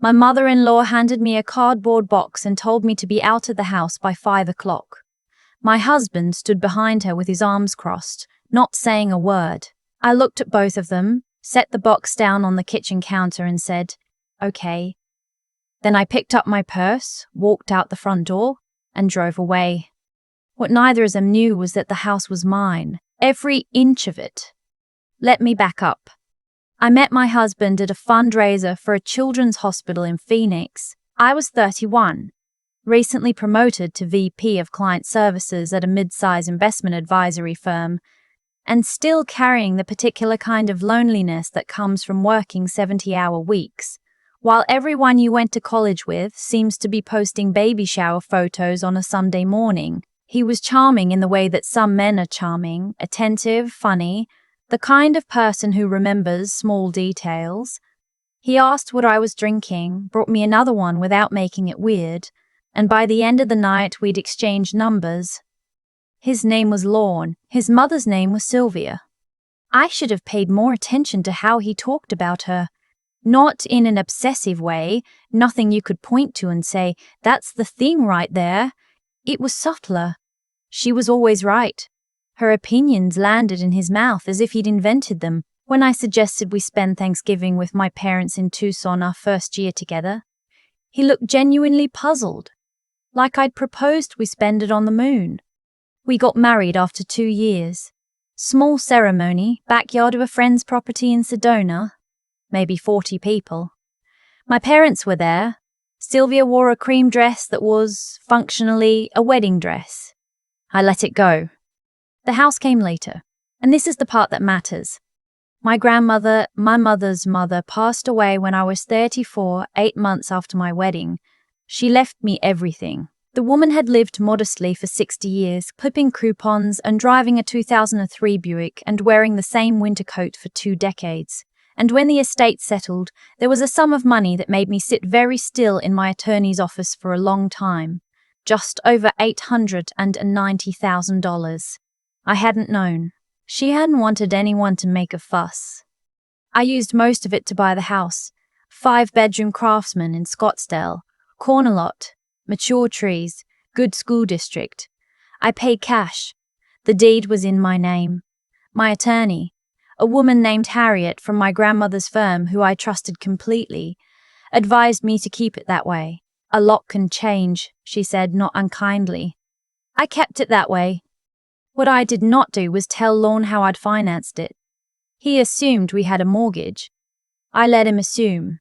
My mother-in-law handed me a cardboard box and told me to be out of the house by 5 o'clock. My husband stood behind her with his arms crossed, not saying a word. I looked at both of them, set the box down on the kitchen counter and said, "Okay." Then I picked up my purse, walked out the front door, and drove away. What neither of them knew was that the house was mine, every inch of it. Let me back up. I met my husband at a fundraiser for a children's hospital in Phoenix. I was 31, recently promoted to VP of Client Services at a mid-size investment advisory firm, and still carrying the particular kind of loneliness that comes from working 70-hour weeks, while everyone you went to college with seems to be posting baby shower photos on a Sunday morning. He was charming in the way that some men are charming, attentive, funny, the kind of person who remembers small details. He asked what I was drinking, brought me another one without making it weird, and by the end of the night we'd exchanged numbers. His name was Lorne, his mother's name was Sylvia. I should have paid more attention to how he talked about her. Not in an obsessive way, nothing you could point to and say, "That's the thing right there." It was subtler. She was always right. Her opinions landed in his mouth as if he'd invented them. When I suggested we spend Thanksgiving with my parents in Tucson our first year together, he looked genuinely puzzled, like I'd proposed we spend it on the moon. We got married after 2 years. Small ceremony, backyard of a friend's property in Sedona, maybe 40 people. My parents were there. Sylvia wore a cream dress that was, functionally, a wedding dress. I let it go. The house came later, and this is the part that matters. My grandmother, my mother's mother, passed away when I was 34, 8 months after my wedding. She left me everything. The woman had lived modestly for 60 years, clipping coupons and driving a 2003 Buick and wearing the same winter coat for 2 decades. And when the estate settled, there was a sum of money that made me sit very still in my attorney's office for a long time. Just over $890,000. I hadn't known. She hadn't wanted anyone to make a fuss. I used most of it to buy the house. 5-bedroom Craftsman in Scottsdale, corner lot, mature trees, good school district. I paid cash. The deed was in my name. My attorney, a woman named Harriet from my grandmother's firm who I trusted completely, advised me to keep it that way. "A lot can change," she said, not unkindly. I kept it that way. What I did not do was tell Lorne how I'd financed it. He assumed we had a mortgage. I let him assume.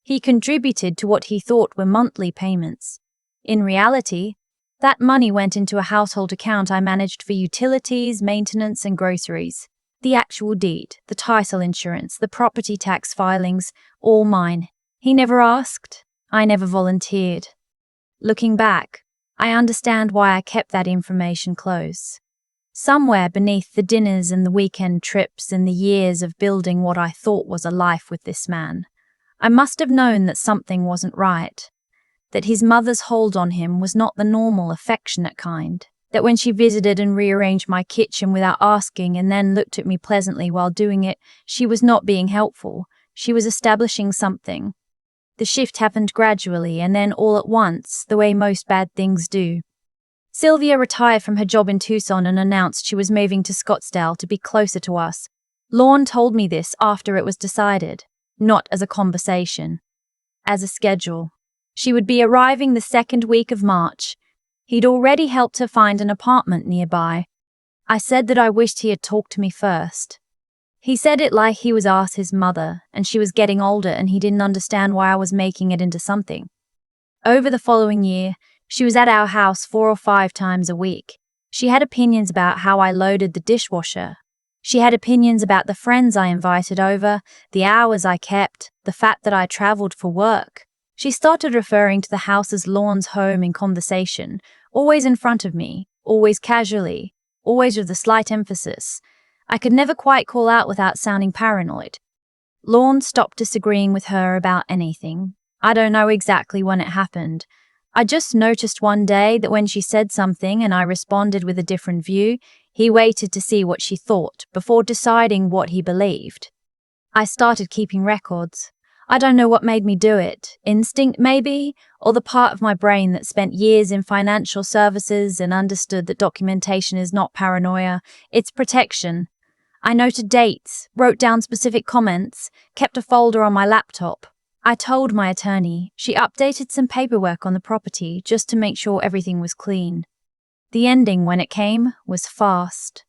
He contributed to what he thought were monthly payments. In reality, that money went into a household account I managed for utilities, maintenance, and groceries. The actual deed, the title insurance, the property tax filings, all mine. He never asked. I never volunteered. Looking back, I understand why I kept that information close. Somewhere beneath the dinners and the weekend trips and the years of building what I thought was a life with this man, I must have known that something wasn't right, that his mother's hold on him was not the normal, affectionate kind, that when she visited and rearranged my kitchen without asking and then looked at me pleasantly while doing it, she was not being helpful, she was establishing something. The shift happened gradually and then all at once, the way most bad things do. Sylvia retired from her job in Tucson and announced she was moving to Scottsdale to be closer to us. Lorne told me this after it was decided, not as a conversation, as a schedule. She would be arriving the 2nd week of March. He'd already helped her find an apartment nearby. I said that I wished he had talked to me first. He said it like he was his mother, and she was getting older and he didn't understand why I was making it into something. Over the following year, she was at our house 4 or 5 times a week. She had opinions about how I loaded the dishwasher. She had opinions about the friends I invited over, the hours I kept, the fact that I traveled for work. She started referring to the house as Lorne's home in conversation, always in front of me, always casually, always with a slight emphasis. I could never quite call out without sounding paranoid. Lorne stopped disagreeing with her about anything. I don't know exactly when it happened. I just noticed one day that when she said something and I responded with a different view, he waited to see what she thought before deciding what he believed. I started keeping records. I don't know what made me do it. Instinct, maybe? Or the part of my brain that spent years in financial services and understood that documentation is not paranoia, it's protection. I noted dates, wrote down specific comments, kept a folder on my laptop. I told my attorney. She updated some paperwork on the property just to make sure everything was clean. The ending, when it came, was fast.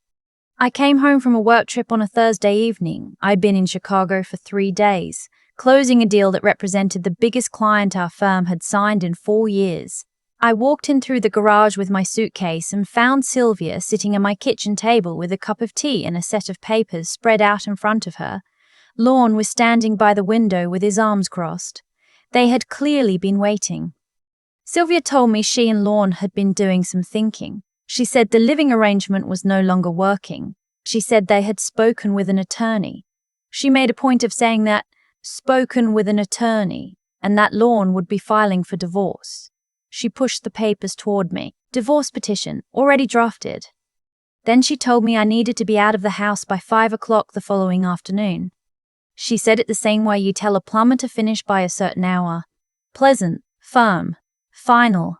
I came home from a work trip on a Thursday evening. I'd been in Chicago for 3 days, closing a deal that represented the biggest client our firm had signed in 4 years. I walked in through the garage with my suitcase and found Sylvia sitting at my kitchen table with a cup of tea and a set of papers spread out in front of her. Lorne was standing by the window with his arms crossed. They had clearly been waiting. Sylvia told me she and Lorne had been doing some thinking. She said the living arrangement was no longer working. She said they had spoken with an attorney. She made a point of saying that, spoken with an attorney, and that Lorne would be filing for divorce. She pushed the papers toward me. Divorce petition, already drafted. Then she told me I needed to be out of the house by 5 o'clock the following afternoon. She said it the same way you tell a plumber to finish by a certain hour. Pleasant, firm, final.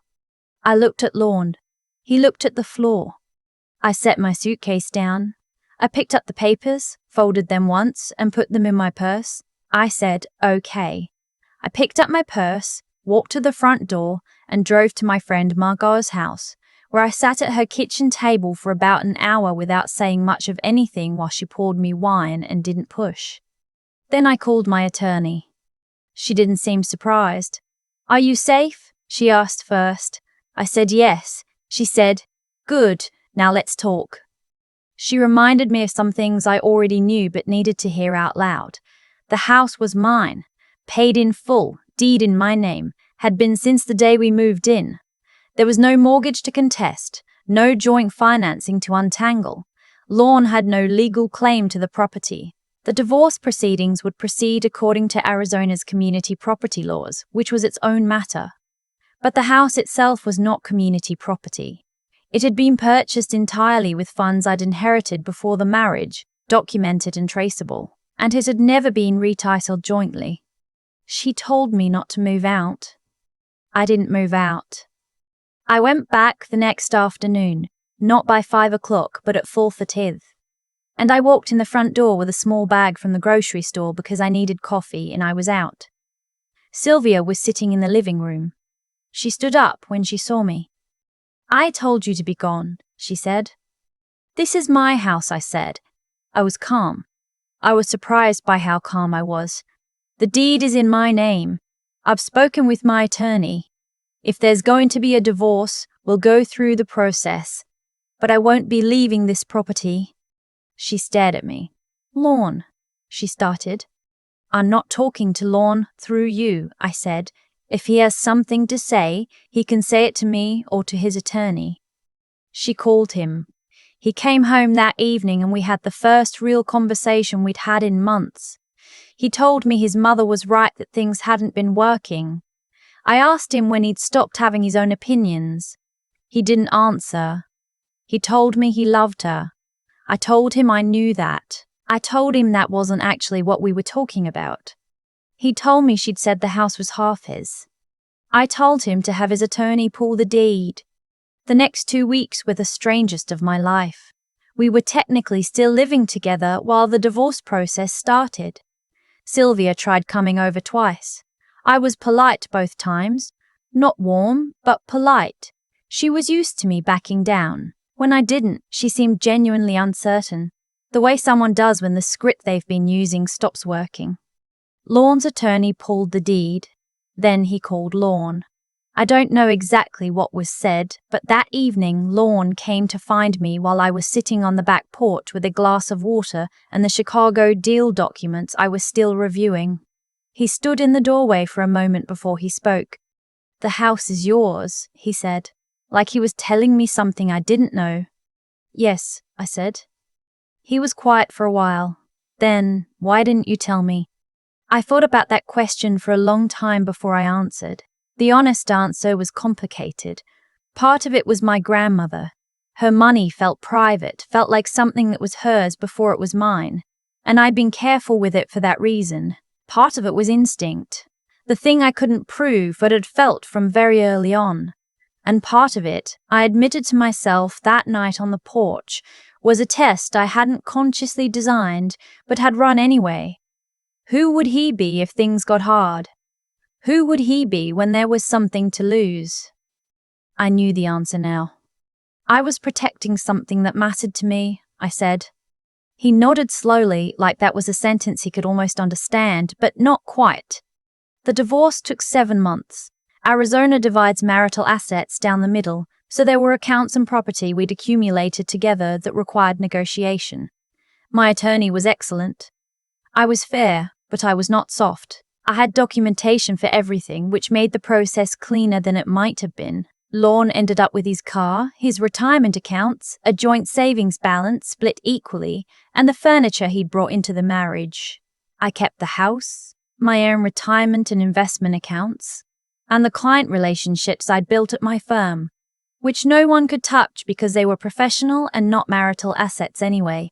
I looked at Lorne. He looked at the floor. I set my suitcase down. I picked up the papers, folded them once, and put them in my purse. I said, okay. I picked up my purse, walked to the front door, and drove to my friend Margot's house, where I sat at her kitchen table for about an hour without saying much of anything while she poured me wine and didn't push. Then I called my attorney. She didn't seem surprised. Are you safe? She asked first. I said yes. She said, good, now let's talk. She reminded me of some things I already knew but needed to hear out loud. The house was mine, paid in full, deed in my name, had been since the day we moved in. There was no mortgage to contest, no joint financing to untangle. Lorne had no legal claim to the property. The divorce proceedings would proceed according to Arizona's community property laws, which was its own matter. But the house itself was not community property. It had been purchased entirely with funds I'd inherited before the marriage, documented and traceable, and it had never been retitled jointly. She told me not to move out. I didn't move out. I went back the next afternoon, not by 5 o'clock, but at 4:30. And I walked in the front door with a small bag from the grocery store because I needed coffee and I was out. Sylvia was sitting in the living room. She stood up when she saw me. I told you to be gone, she said. This is my house, I said. I was calm. I was surprised by how calm I was. The deed is in my name. I've spoken with my attorney. If there's going to be a divorce, we'll go through the process. But I won't be leaving this property. She stared at me. Lorne, she started. I'm not talking to Lorne through you, I said. If he has something to say, he can say it to me or to his attorney. She called him. He came home that evening and we had the first real conversation we'd had in months. He told me his mother was right that things hadn't been working. I asked him when he'd stopped having his own opinions. He didn't answer. He told me he loved her. I told him I knew that. I told him that wasn't actually what we were talking about. He told me she'd said the house was half his. I told him to have his attorney pull the deed. The next 2 weeks were the strangest of my life. We were technically still living together while the divorce process started. Sylvia tried coming over twice. I was polite both times. Not warm, but polite. She was used to me backing down. When I didn't, she seemed genuinely uncertain, the way someone does when the script they've been using stops working. Lorne's attorney pulled the deed. Then he called Lorne. I don't know exactly what was said, but that evening Lorne came to find me while I was sitting on the back porch with a glass of water and the Chicago deal documents I was still reviewing. He stood in the doorway for a moment before he spoke. The house is yours, he said, like he was telling me something I didn't know. Yes, I said. He was quiet for a while. Then, why didn't you tell me? I thought about that question for a long time before I answered. The honest answer was complicated. Part of it was my grandmother. Her money felt private, felt like something that was hers before it was mine, and I'd been careful with it for that reason. Part of it was instinct, the thing I couldn't prove but had felt from very early on. And part of it, I admitted to myself that night on the porch, was a test I hadn't consciously designed but had run anyway. Who would he be if things got hard? Who would he be when there was something to lose? I knew the answer now. I was protecting something that mattered to me, I said. He nodded slowly, like that was a sentence he could almost understand, but not quite. The divorce took 7 months. Arizona divides marital assets down the middle, so there were accounts and property we'd accumulated together that required negotiation. My attorney was excellent. I was fair, but I was not soft. I had documentation for everything, which made the process cleaner than it might have been. Lorne ended up with his car, his retirement accounts, a joint savings balance split equally, and the furniture he'd brought into the marriage. I kept the house, my own retirement and investment accounts, and the client relationships I'd built at my firm, which no one could touch because they were professional and not marital assets anyway.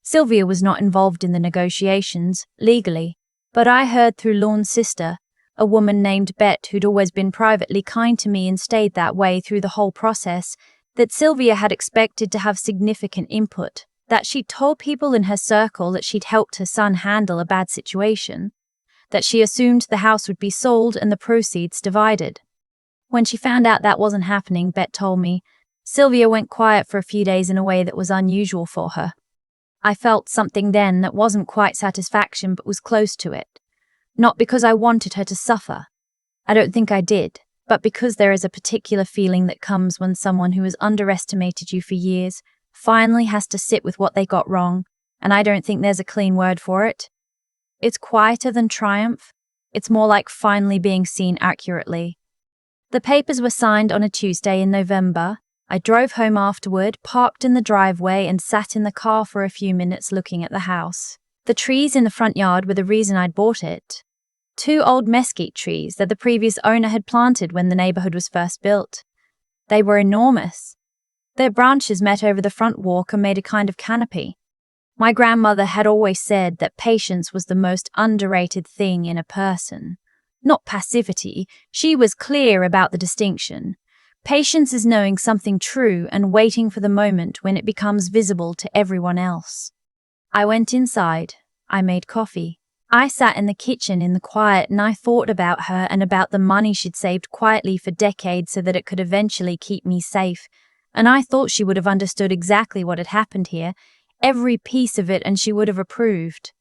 Sylvia was not involved in the negotiations, legally, but I heard through Lorne's sister, a woman named Bet who'd always been privately kind to me and stayed that way through the whole process, that Sylvia had expected to have significant input, that she'd told people in her circle that she'd helped her son handle a bad situation, that she assumed the house would be sold and the proceeds divided. When she found out that wasn't happening, Bet told me, Sylvia went quiet for a few days in a way that was unusual for her. I felt something then that wasn't quite satisfaction but was close to it. Not because I wanted her to suffer. I don't think I did, but because there is a particular feeling that comes when someone who has underestimated you for years finally has to sit with what they got wrong, and I don't think there's a clean word for it. It's quieter than triumph. It's more like finally being seen accurately. The papers were signed on a Tuesday in November. I drove home afterward, parked in the driveway, and sat in the car for a few minutes looking at the house. The trees in the front yard were the reason I'd bought it. 2 old mesquite trees that the previous owner had planted when the neighborhood was first built. They were enormous. Their branches met over the front walk and made a kind of canopy. My grandmother had always said that patience was the most underrated thing in a person. Not passivity, she was clear about the distinction. Patience is knowing something true and waiting for the moment when it becomes visible to everyone else. I went inside. I made coffee. I sat in the kitchen in the quiet and I thought about her and about the money she'd saved quietly for decades so that it could eventually keep me safe. And I thought she would have understood exactly what had happened here, every piece of it, and she would have approved.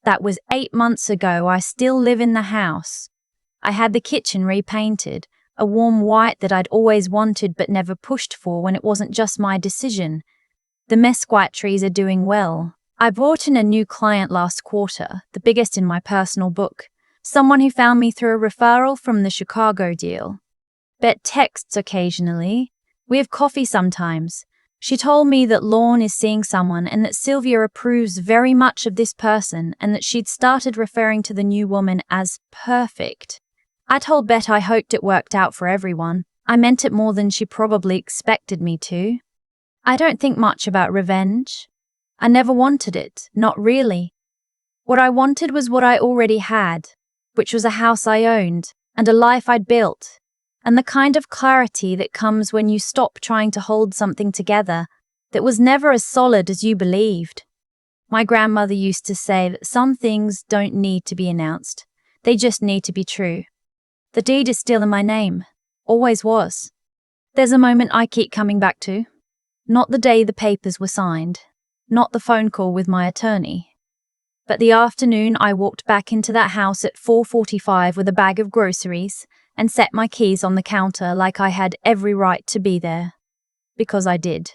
That was 8 months ago. I still live in the house. I had the kitchen repainted, a warm white that I'd always wanted but never pushed for when it wasn't just my decision. The mesquite trees are doing well. I brought in a new client last quarter, the biggest in my personal book, someone who found me through a referral from the Chicago deal. Bet texts occasionally. We have coffee sometimes. She told me that Lorne is seeing someone and that Sylvia approves very much of this person and that she'd started referring to the new woman as perfect. I told Bet I hoped it worked out for everyone. I meant it more than she probably expected me to. I don't think much about revenge. I never wanted it, not really. What I wanted was what I already had, which was a house I owned and a life I'd built, and the kind of clarity that comes when you stop trying to hold something together that was never as solid as you believed. My grandmother used to say that some things don't need to be announced, they just need to be true. The deed is still in my name, always was. There's a moment I keep coming back to. Not the day the papers were signed, not the phone call with my attorney, but the afternoon I walked back into that house at 4:45 with a bag of groceries and set my keys on the counter like I had every right to be there. Because I did.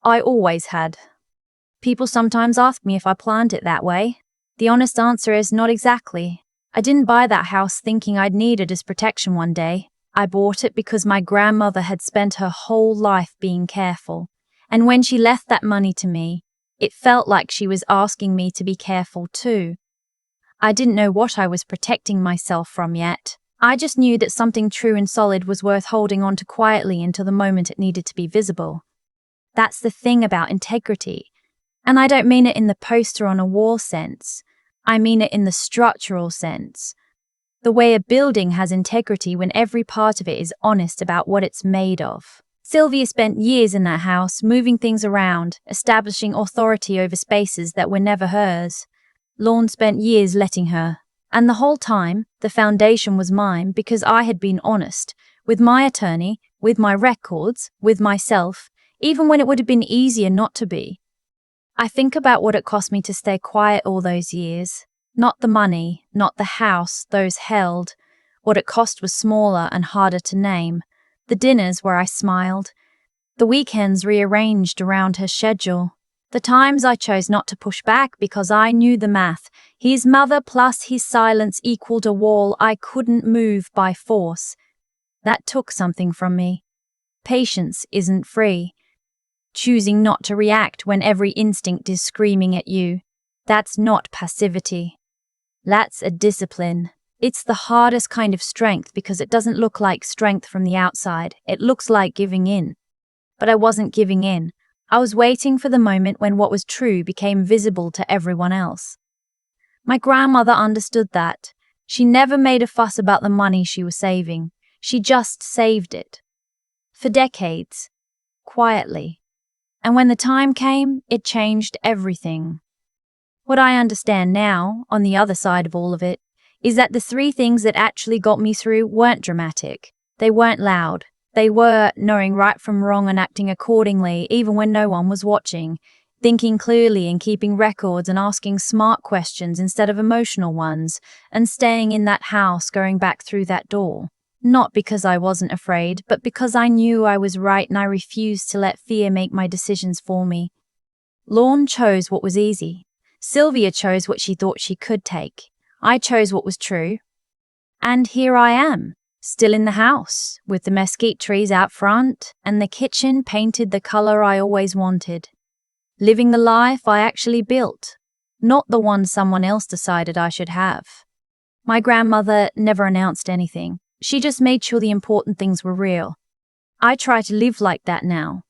I always had. People sometimes ask me if I planned it that way. The honest answer is not exactly. I didn't buy that house thinking I'd need it as protection one day. I bought it because my grandmother had spent her whole life being careful. And when she left that money to me, it felt like she was asking me to be careful too. I didn't know what I was protecting myself from yet. I just knew that something true and solid was worth holding on to quietly until the moment it needed to be visible. That's the thing about integrity. And I don't mean it in the poster on a wall sense. I mean it in the structural sense. The way a building has integrity when every part of it is honest about what it's made of. Sylvia spent years in that house, moving things around, establishing authority over spaces that were never hers. Lorne spent years letting her. And the whole time, the foundation was mine because I had been honest, with my attorney, with my records, with myself, even when it would have been easier not to be. I think about what it cost me to stay quiet all those years. Not the money, not the house those held. What it cost was smaller and harder to name. The dinners where I smiled. The weekends rearranged around her schedule. The times I chose not to push back because I knew the math. His mother plus his silence equaled a wall I couldn't move by force. That took something from me. Patience isn't free. Choosing not to react when every instinct is screaming at you. That's not passivity. That's a discipline. It's the hardest kind of strength because it doesn't look like strength from the outside. It looks like giving in. But I wasn't giving in. I was waiting for the moment when what was true became visible to everyone else. My grandmother understood that. She never made a fuss about the money she was saving. She just saved it. For decades. Quietly. And when the time came, it changed everything. What I understand now, on the other side of all of it, is that the three things that actually got me through weren't dramatic. They weren't loud. They were knowing right from wrong and acting accordingly, even when no one was watching, thinking clearly and keeping records and asking smart questions instead of emotional ones, and staying in that house going back through that door. Not because I wasn't afraid, but because I knew I was right and I refused to let fear make my decisions for me. Lorne chose what was easy. Sylvia chose what she thought she could take. I chose what was true. And here I am, still in the house, with the mesquite trees out front and the kitchen painted the color I always wanted. Living the life I actually built, not the one someone else decided I should have. My grandmother never announced anything. She just made sure the important things were real. I try to live like that now,